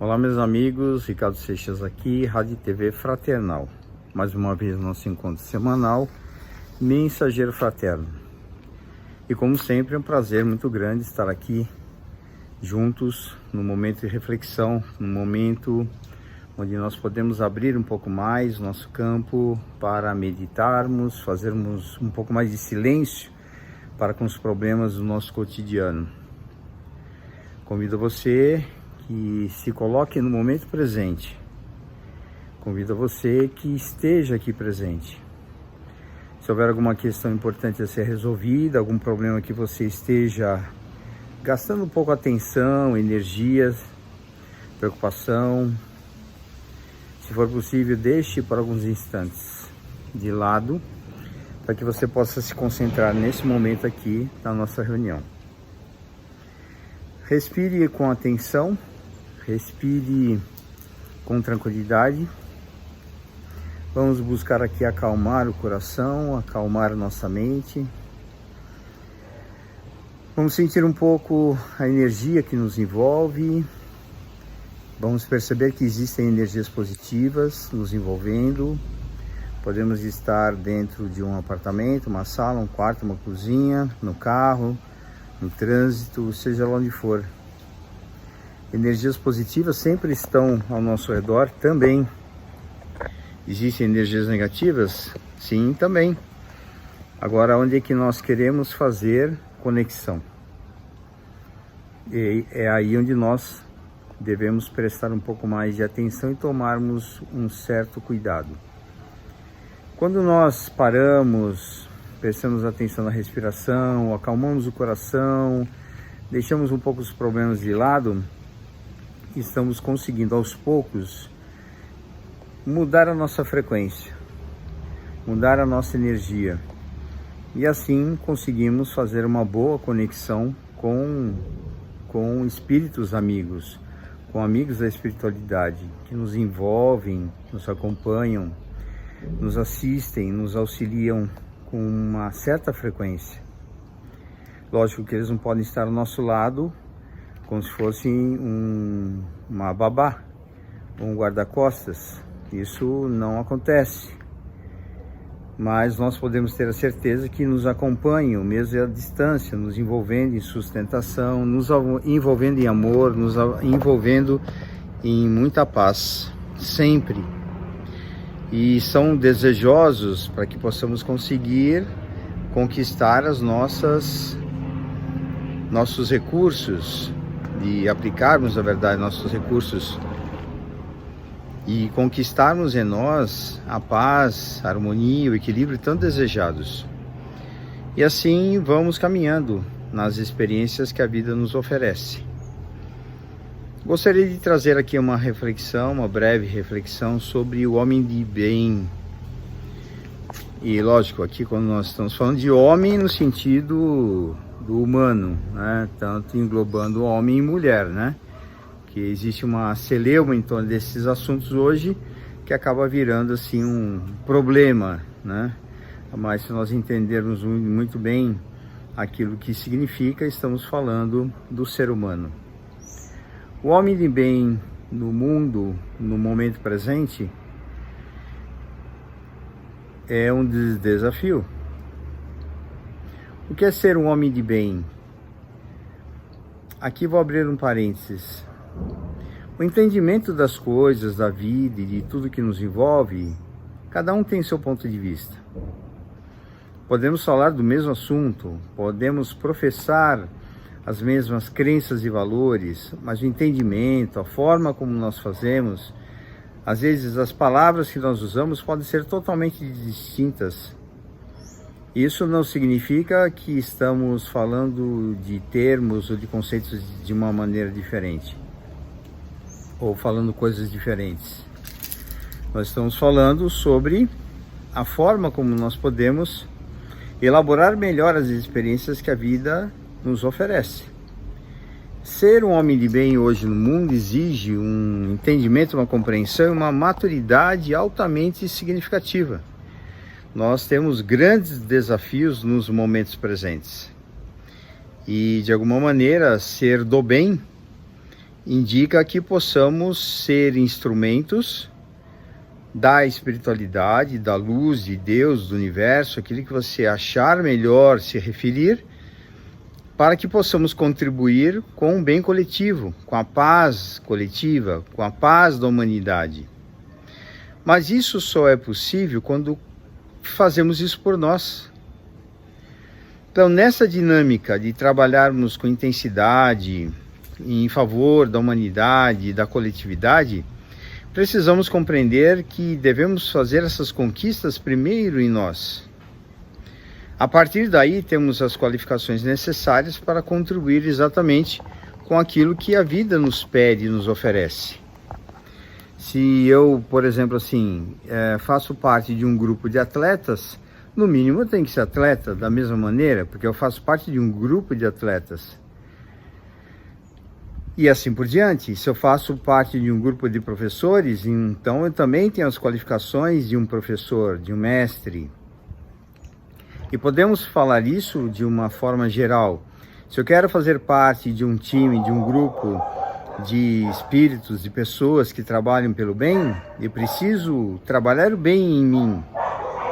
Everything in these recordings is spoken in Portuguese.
Olá meus amigos, Ricardo Seixas aqui, Rádio TV Fraternal. Mais uma vez nosso encontro semanal, Mensageiro Fraterno. E como sempre é um prazer muito grande estar aqui juntos no momento de reflexão, no momento onde nós podemos abrir um pouco mais nosso campo para meditarmos, fazermos um pouco mais de silêncio para com os problemas do nosso cotidiano. Convido você que se coloque no momento presente. Convido você que esteja aqui presente. Se houver alguma questão importante a ser resolvida, algum problema que você esteja gastando um pouco atenção, energias, preocupação, se for possível, deixe por alguns instantes de lado, para que você possa se concentrar nesse momento aqui na nossa reunião. Respire com atenção, respire com tranquilidade. Vamos buscar aqui acalmar o coração, acalmar a nossa mente. Vamos sentir um pouco a energia que nos envolve. Vamos perceber que existem energias positivas nos envolvendo. Podemos estar dentro de um apartamento, uma sala, um quarto, uma cozinha, no carro, no trânsito, seja lá onde for. Energias positivas sempre estão ao nosso redor também. Existem energias negativas? Sim, também. Agora, onde é que nós queremos fazer conexão? E é aí onde nós devemos prestar um pouco mais de atenção e tomarmos um certo cuidado. Quando nós paramos, prestamos atenção na respiração, acalmamos o coração, deixamos um pouco os problemas de lado, estamos conseguindo aos poucos mudar a nossa frequência, mudar a nossa energia, e assim conseguimos fazer uma boa conexão com espíritos amigos, com amigos da espiritualidade, que nos envolvem, nos acompanham, nos assistem, nos auxiliam com uma certa frequência. Lógico que eles não podem estar ao nosso lado como se fosse uma babá, um guarda-costas. Isso não acontece. Mas nós podemos ter a certeza que nos acompanham, mesmo à distância, nos envolvendo em sustentação, nos envolvendo em amor, nos envolvendo em muita paz, sempre. E são desejosos para que possamos conseguir conquistar nossos recursos, de aplicarmos, na verdade, nossos recursos e conquistarmos em nós a paz, a harmonia, o equilíbrio tão desejados. E assim vamos caminhando nas experiências que a vida nos oferece. Gostaria de trazer aqui uma reflexão, uma breve reflexão sobre o homem de bem. E lógico, aqui quando nós estamos falando de homem no sentido do humano, né? Tanto englobando homem e mulher, né? Que existe uma celeuma em torno desses assuntos hoje que acaba virando assim um problema, né? Mas se nós entendermos muito bem aquilo que significa, estamos falando do ser humano. O homem de bem no mundo, no momento presente, é um desafio. O que é ser um homem de bem? Aqui vou abrir um parênteses. O entendimento das coisas, da vida e de tudo que nos envolve, cada um tem seu ponto de vista. Podemos falar do mesmo assunto, podemos professar as mesmas crenças e valores, mas o entendimento, a forma como nós fazemos, às vezes as palavras que nós usamos podem ser totalmente distintas. Isso não significa que estamos falando de termos ou de conceitos de uma maneira diferente, ou falando coisas diferentes. Nós estamos falando sobre a forma como nós podemos elaborar melhor as experiências que a vida nos oferece. Ser um homem de bem hoje no mundo exige um entendimento, uma compreensão e uma maturidade altamente significativa. Nós temos grandes desafios nos momentos presentes. E, de alguma maneira, ser do bem indica que possamos ser instrumentos da espiritualidade, da luz de Deus, do universo, aquilo que você achar melhor se referir, para que possamos contribuir com o bem coletivo, com a paz coletiva, com a paz da humanidade. Mas isso só é possível quando fazemos isso por nós. Então, nessa dinâmica de trabalharmos com intensidade em favor da humanidade, da coletividade, precisamos compreender que devemos fazer essas conquistas primeiro em nós. A partir daí, temos as qualificações necessárias para contribuir exatamente com aquilo que a vida nos pede e nos oferece. Se eu, por exemplo, faço parte de um grupo de atletas, no mínimo eu tenho que ser atleta da mesma maneira, porque eu faço parte de um grupo de atletas. E assim por diante. Se eu faço parte de um grupo de professores, então eu também tenho as qualificações de um professor, de um mestre. E podemos falar isso de uma forma geral. Se eu quero fazer parte de um time, de um grupo de espíritos, de pessoas que trabalham pelo bem, eu preciso trabalhar o bem em mim.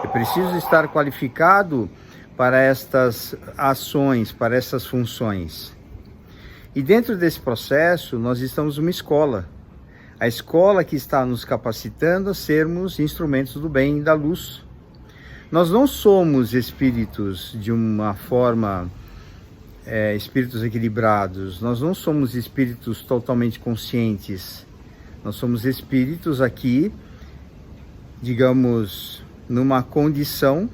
Eu preciso estar qualificado para estas ações, para essas funções. E dentro desse processo, nós estamos numa escola. A escola que está nos capacitando a sermos instrumentos do bem e da luz. Nós não somos espíritos de uma forma, espíritos equilibrados. Nós não somos espíritos totalmente conscientes. Nós somos espíritos aqui, digamos, numa condição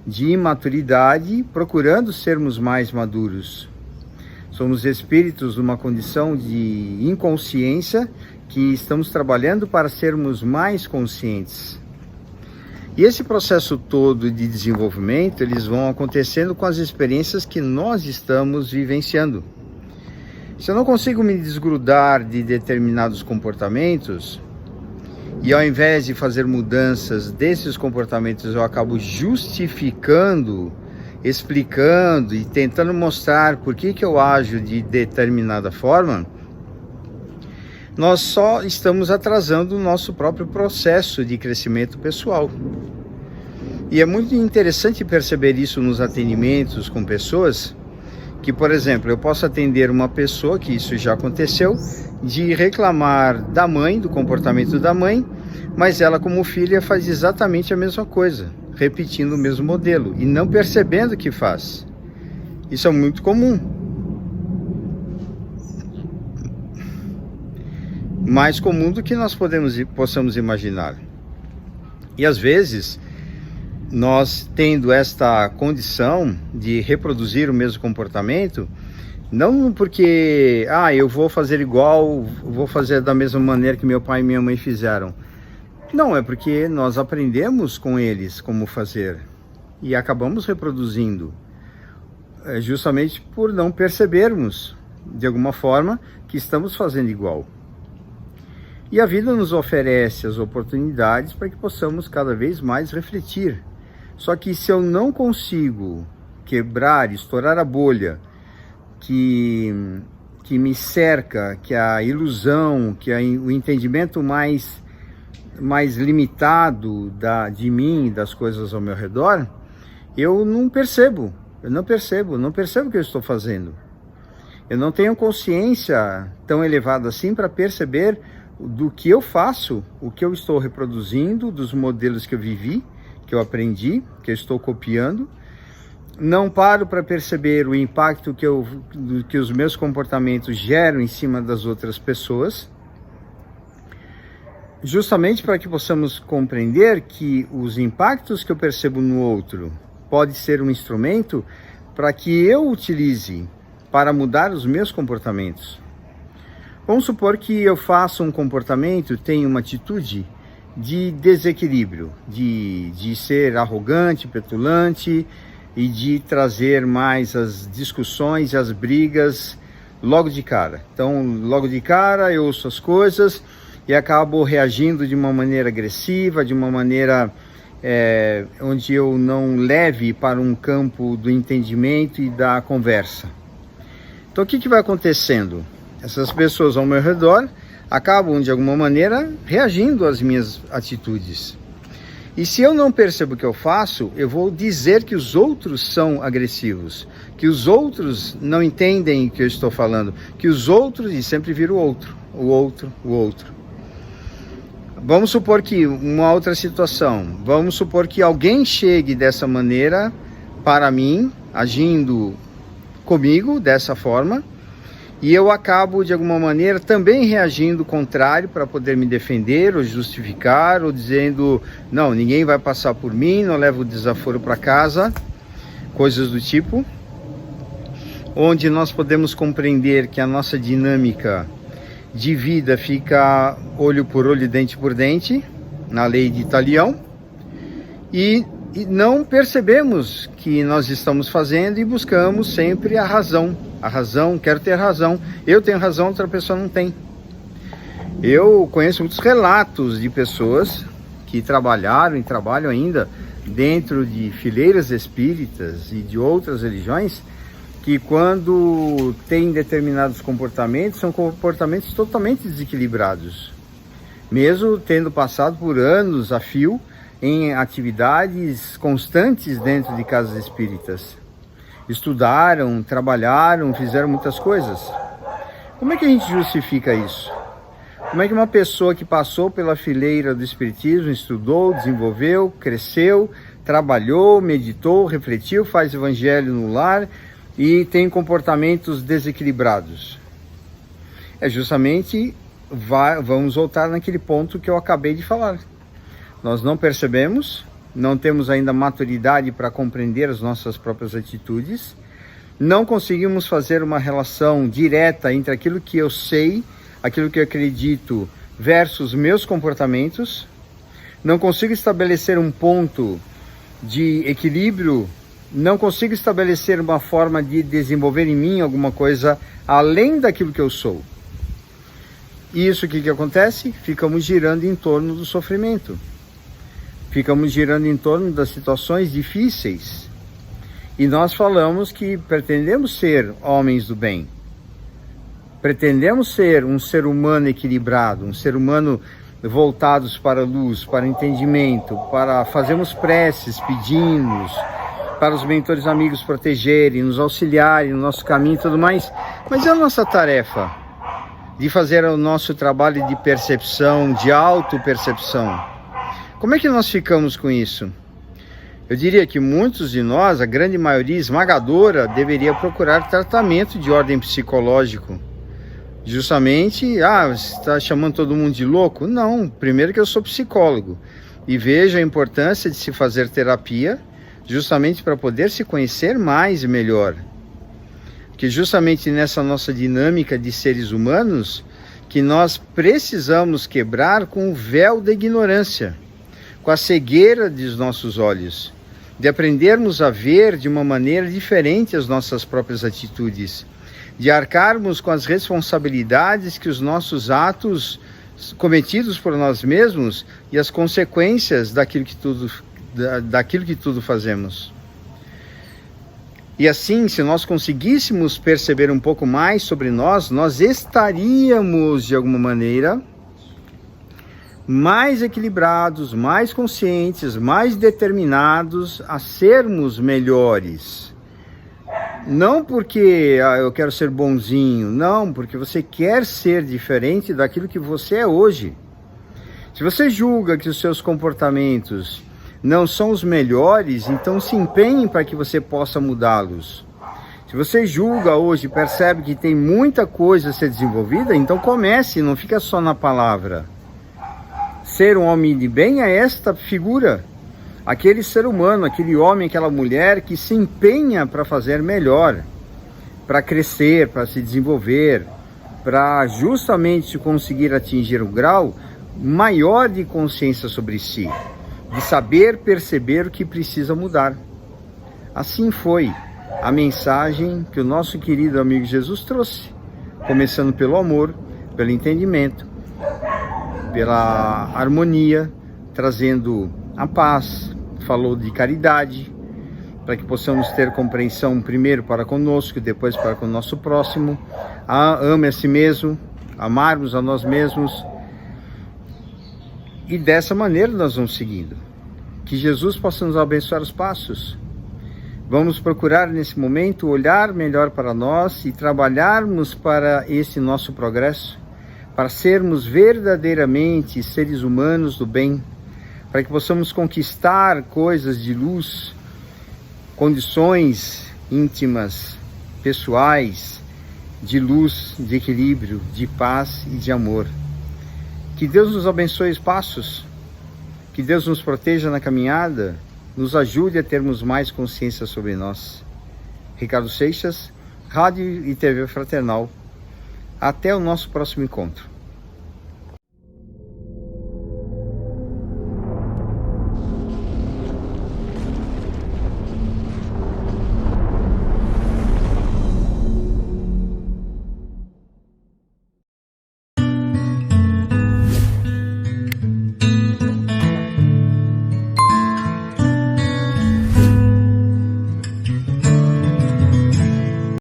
de imaturidade, procurando sermos mais maduros. Somos espíritos numa condição de inconsciência que estamos trabalhando para sermos mais conscientes. E esse processo todo de desenvolvimento, eles vão acontecendo com as experiências que nós estamos vivenciando. Se eu não consigo me desgrudar de determinados comportamentos, e ao invés de fazer mudanças desses comportamentos, eu acabo justificando, explicando e tentando mostrar por que eu ajo de determinada forma, nós só estamos atrasando o nosso próprio processo de crescimento pessoal. E é muito interessante perceber isso nos atendimentos com pessoas, que, por exemplo, eu posso atender uma pessoa, que isso já aconteceu, de reclamar da mãe, do comportamento da mãe, mas ela como filha faz exatamente a mesma coisa, repetindo o mesmo modelo e não percebendo que faz. Isso é muito comum. Mais comum do que nós possamos imaginar. E às vezes, nós tendo esta condição de reproduzir o mesmo comportamento, não porque, eu vou fazer igual, vou fazer da mesma maneira que meu pai e minha mãe fizeram. Não, é porque nós aprendemos com eles como fazer e acabamos reproduzindo, justamente por não percebermos, de alguma forma, que estamos fazendo igual. E a vida nos oferece as oportunidades para que possamos cada vez mais refletir. Só que se eu não consigo quebrar, estourar a bolha que me cerca, que a ilusão, que o entendimento mais limitado de mim, das coisas ao meu redor, eu não percebo o que eu estou fazendo. Eu não tenho consciência tão elevada assim para perceber do que eu faço, o que eu estou reproduzindo, dos modelos que eu vivi, que eu aprendi, que eu estou copiando. Não paro para perceber o impacto que os meus comportamentos geram em cima das outras pessoas, justamente para que possamos compreender que os impactos que eu percebo no outro pode ser um instrumento para que eu utilize para mudar os meus comportamentos. Vamos supor que eu faça um comportamento, tenha uma atitude de desequilíbrio, de ser arrogante, petulante e de trazer mais as discussões e as brigas logo de cara. Então, logo de cara eu ouço as coisas e acabo reagindo de uma maneira agressiva, de uma maneira onde eu não leve para um campo do entendimento e da conversa. Então, o que vai acontecendo? Essas pessoas ao meu redor acabam, de alguma maneira, reagindo às minhas atitudes. E se eu não percebo o que eu faço, eu vou dizer que os outros são agressivos, que os outros não entendem o que eu estou falando, que os outros, e sempre vira o outro. Vamos supor que uma outra situação, vamos supor que alguém chegue dessa maneira para mim, agindo comigo dessa forma, e eu acabo de alguma maneira também reagindo contrário para poder me defender ou justificar, ou dizendo, não, ninguém vai passar por mim, não levo o desaforo para casa, coisas do tipo, onde nós podemos compreender que a nossa dinâmica de vida fica olho por olho, dente por dente, na lei de Talião, e não percebemos que nós estamos fazendo e buscamos sempre a razão, quero ter razão, eu tenho razão, outra pessoa não tem. Eu conheço muitos relatos de pessoas que trabalharam e trabalham ainda dentro de fileiras espíritas e de outras religiões, que quando tem determinados comportamentos, são comportamentos totalmente desequilibrados, mesmo tendo passado por anos a fio em atividades constantes dentro de casas espíritas. Estudaram, trabalharam, fizeram muitas coisas. Como é que a gente justifica isso? Como é que uma pessoa que passou pela fileira do espiritismo, estudou, desenvolveu, cresceu, trabalhou, meditou, refletiu, faz evangelho no lar e tem comportamentos desequilibrados? É justamente, vamos voltar naquele ponto que eu acabei de falar. Nós não percebemos, não temos ainda maturidade para compreender as nossas próprias atitudes, não conseguimos fazer uma relação direta entre aquilo que eu sei, aquilo que eu acredito, versus meus comportamentos, não consigo estabelecer um ponto de equilíbrio, não consigo estabelecer uma forma de desenvolver em mim alguma coisa além daquilo que eu sou. E isso, o que acontece? Ficamos girando em torno do sofrimento. Ficamos girando em torno das situações difíceis. E nós falamos que pretendemos ser homens do bem. Pretendemos ser um ser humano equilibrado, um ser humano voltados para a luz, para o entendimento, para fazermos preces, pedimos, para os mentores amigos protegerem, nos auxiliarem no nosso caminho e tudo mais. Mas é a nossa tarefa de fazer o nosso trabalho de percepção, de autopercepção. Como é que nós ficamos com isso? Eu diria que muitos de nós, a grande maioria esmagadora, deveria procurar tratamento de ordem psicológico. Justamente, você está chamando todo mundo de louco? Não, primeiro que eu sou psicólogo e vejo a importância de se fazer terapia, justamente para poder se conhecer mais e melhor. Que justamente nessa nossa dinâmica de seres humanos, que nós precisamos quebrar com o véu da ignorância, com a cegueira dos nossos olhos, de aprendermos a ver de uma maneira diferente as nossas próprias atitudes, de arcarmos com as responsabilidades que os nossos atos cometidos por nós mesmos e as consequências daquilo que tudo fazemos. E assim, se nós conseguíssemos perceber um pouco mais sobre nós, nós estaríamos, de alguma maneira, mais equilibrados, mais conscientes, mais determinados a sermos melhores. Não porque eu quero ser bonzinho, não, porque você quer ser diferente daquilo que você é hoje. Se você julga que os seus comportamentos não são os melhores, então se empenhe para que você possa mudá-los. Se você julga hoje, percebe que tem muita coisa a ser desenvolvida, então comece, não fica só na palavra. Ser um homem de bem é esta figura, aquele ser humano, aquele homem, aquela mulher que se empenha para fazer melhor, para crescer, para se desenvolver, para justamente conseguir atingir um grau maior de consciência sobre si, de saber perceber o que precisa mudar. Assim foi a mensagem que o nosso querido amigo Jesus trouxe, começando pelo amor, pelo entendimento, pela harmonia, trazendo a paz, falou de caridade, para que possamos ter compreensão primeiro para conosco e depois para com o nosso próximo. Ame a si mesmo, amarmos a nós mesmos. E dessa maneira nós vamos seguindo. Que Jesus possa nos abençoar os passos. Vamos procurar nesse momento olhar melhor para nós e trabalharmos para esse nosso progresso, para sermos verdadeiramente seres humanos do bem, para que possamos conquistar coisas de luz, condições íntimas, pessoais, de luz, de equilíbrio, de paz e de amor. Que Deus nos abençoe os passos, que Deus nos proteja na caminhada, nos ajude a termos mais consciência sobre nós. Ricardo Seixas, Rádio e TV Fraternal. Até o nosso próximo encontro.